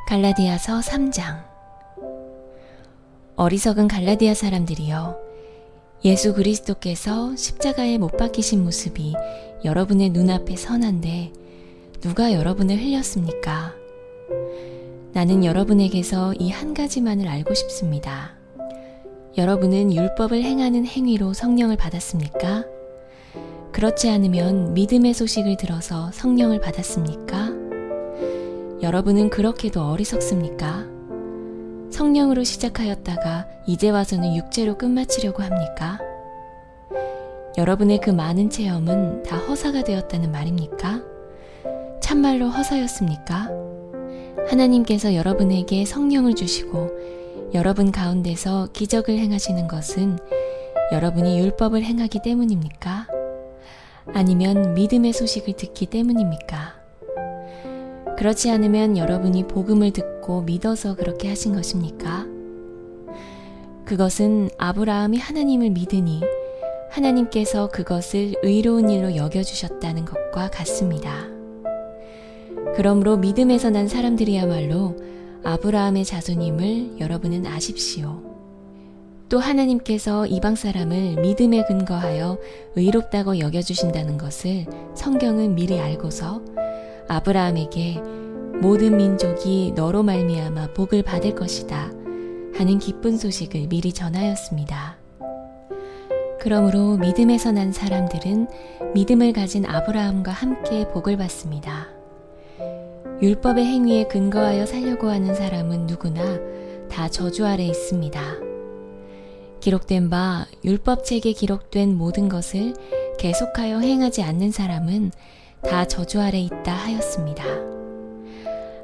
갈라디아서 3장. 어리석은 갈라디아 사람들이여, 예수 그리스도께서 십자가에 못 박히신 모습이 여러분의 눈앞에 선한데 누가 여러분을 흘렸습니까? 나는 여러분에게서 이 한 가지만을 알고 싶습니다. 여러분은 율법을 행하는 행위로 성령을 받았습니까? 그렇지 않으면 믿음의 소식을 들어서 성령을 받았습니까? 여러분은 그렇게도 어리석습니까? 성령으로 시작하였다가 이제 와서는 육체로 끝마치려고 합니까? 여러분의 그 많은 체험은 다 허사가 되었다는 말입니까? 참말로 허사였습니까? 하나님께서 여러분에게 성령을 주시고 여러분 가운데서 기적을 행하시는 것은 여러분이 율법을 행하기 때문입니까? 아니면 믿음의 소식을 듣기 때문입니까? 그렇지 않으면 여러분이 복음을 듣고 믿어서 그렇게 하신 것입니까? 그것은 아브라함이 하나님을 믿으니 하나님께서 그것을 의로운 일로 여겨주셨다는 것과 같습니다. 그러므로 믿음에서 난 사람들이야말로 아브라함의 자손임을 여러분은 아십시오. 또 하나님께서 이방 사람을 믿음에 근거하여 의롭다고 여겨주신다는 것을 성경은 미리 알고서 아브라함에게 모든 민족이 너로 말미암아 복을 받을 것이다 하는 기쁜 소식을 미리 전하였습니다. 그러므로 믿음에서 난 사람들은 믿음을 가진 아브라함과 함께 복을 받습니다. 율법의 행위에 근거하여 살려고 하는 사람은 누구나 다 저주 아래 있습니다. 기록된 바 율법책에 기록된 모든 것을 계속하여 행하지 않는 사람은 다 저주 아래 있다 하였습니다.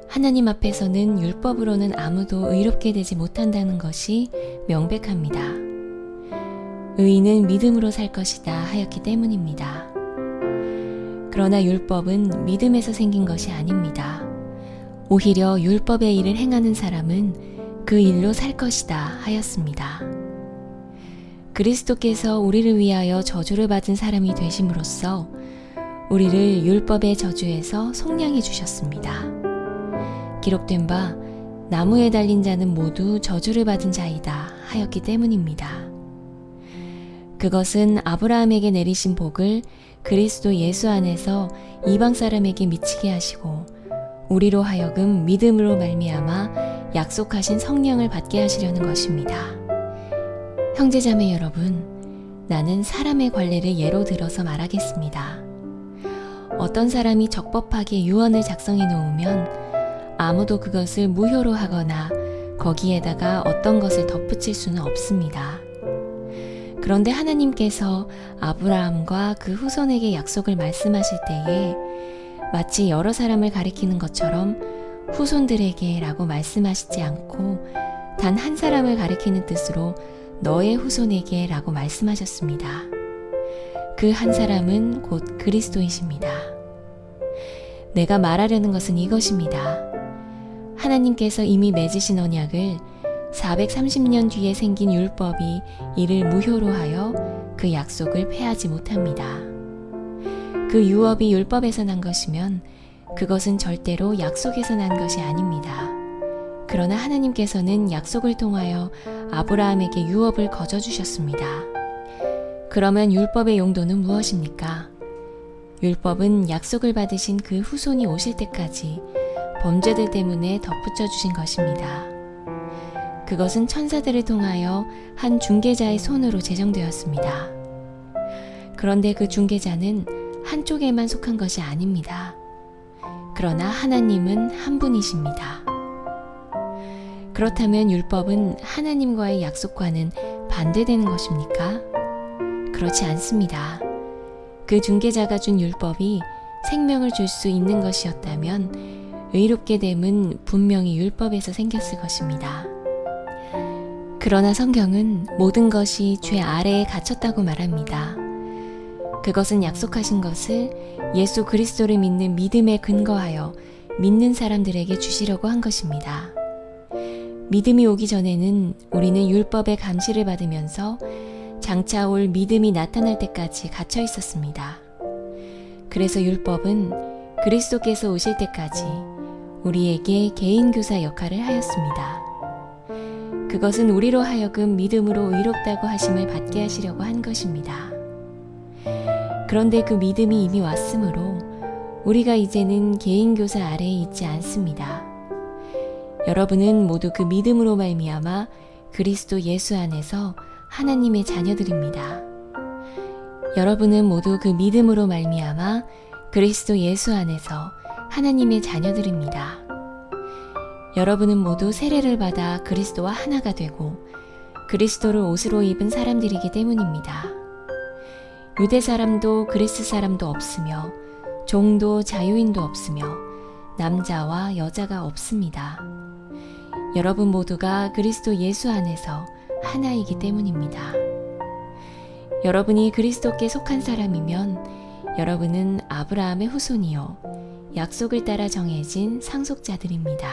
하나님 앞에서는 율법으로는 아무도 의롭게 되지 못한다는 것이 명백합니다. 의인은 믿음으로 살 것이다 하였기 때문입니다. 그러나 율법은 믿음에서 생긴 것이 아닙니다. 오히려 율법의 일을 행하는 사람은 그 일로 살 것이다 하였습니다. 그리스도께서 우리를 위하여 저주를 받은 사람이 되심으로써 우리를 율법의 저주에서 속량해 주셨습니다. 기록된 바 나무에 달린 자는 모두 저주를 받은 자이다 하였기 때문입니다. 그것은 아브라함에게 내리신 복을 그리스도 예수 안에서 이방 사람에게 미치게 하시고 우리로 하여금 믿음으로 말미암아 약속하신 성령을 받게 하시려는 것입니다. 형제자매 여러분, 나는 사람의 관례를 예로 들어서 말하겠습니다. 어떤 사람이 적법하게 유언을 작성해 놓으면 아무도 그것을 무효로 하거나 거기에다가 어떤 것을 덧붙일 수는 없습니다. 그런데 하나님께서 아브라함과 그 후손에게 약속을 말씀하실 때에 마치 여러 사람을 가리키는 것처럼 후손들에게 라고 말씀하시지 않고 단 한 사람을 가리키는 뜻으로 너의 후손에게 라고 말씀하셨습니다. 그 한 사람은 곧 그리스도이십니다. 내가 말하려는 것은 이것입니다. 하나님께서 이미 맺으신 언약을 430년 뒤에 생긴 율법이 이를 무효로 하여 그 약속을 폐하지 못합니다. 그 유업이 율법에서 난 것이면 그것은 절대로 약속에서 난 것이 아닙니다. 그러나 하나님께서는 약속을 통하여 아브라함에게 유업을 거저주셨습니다. 그러면 율법의 용도는 무엇입니까? 율법은 약속을 받으신 그 후손이 오실 때까지 범죄들 때문에 덧붙여 주신 것입니다. 그것은 천사들을 통하여 한 중개자의 손으로 제정되었습니다. 그런데 그 중개자는 한쪽에만 속한 것이 아닙니다. 그러나 하나님은 한 분이십니다. 그렇다면 율법은 하나님과의 약속과는 반대되는 것입니까? 그렇지 않습니다. 그 중개자가 준 율법이 생명을 줄 수 있는 것이었다면 의롭게 됨은 분명히 율법에서 생겼을 것입니다. 그러나 성경은 모든 것이 죄 아래에 갇혔다고 말합니다. 그것은 약속하신 것을 예수 그리스도를 믿는 믿음에 근거하여 믿는 사람들에게 주시려고 한 것입니다. 믿음이 오기 전에는 우리는 율법의 감시를 받으면서 장차 올 믿음이 나타날 때까지 갇혀 있었습니다. 그래서 율법은 그리스도께서 오실 때까지 우리에게 개인 교사 역할을 하였습니다. 그것은 우리로 하여금 믿음으로 의롭다고 하심을 받게 하시려고 한 것입니다. 그런데 그 믿음이 이미 왔으므로 우리가 이제는 개인 교사 아래에 있지 않습니다. 여러분은 모두 그 믿음으로 말미암아 그리스도 예수 안에서 하나님의 자녀들입니다. 여러분은 모두 그 믿음으로 말미암아 그리스도 예수 안에서 하나님의 자녀들입니다. 여러분은 모두 세례를 받아 그리스도와 하나가 되고 그리스도를 옷으로 입은 사람들이기 때문입니다. 유대 사람도 그리스 사람도 없으며 종도 자유인도 없으며 남자와 여자가 없습니다. 여러분 모두가 그리스도 예수 안에서 하나이기 때문입니다. 여러분이 그리스도께 속한 사람이면 여러분은 아브라함의 후손이요 약속을 따라 정해진 상속자들입니다.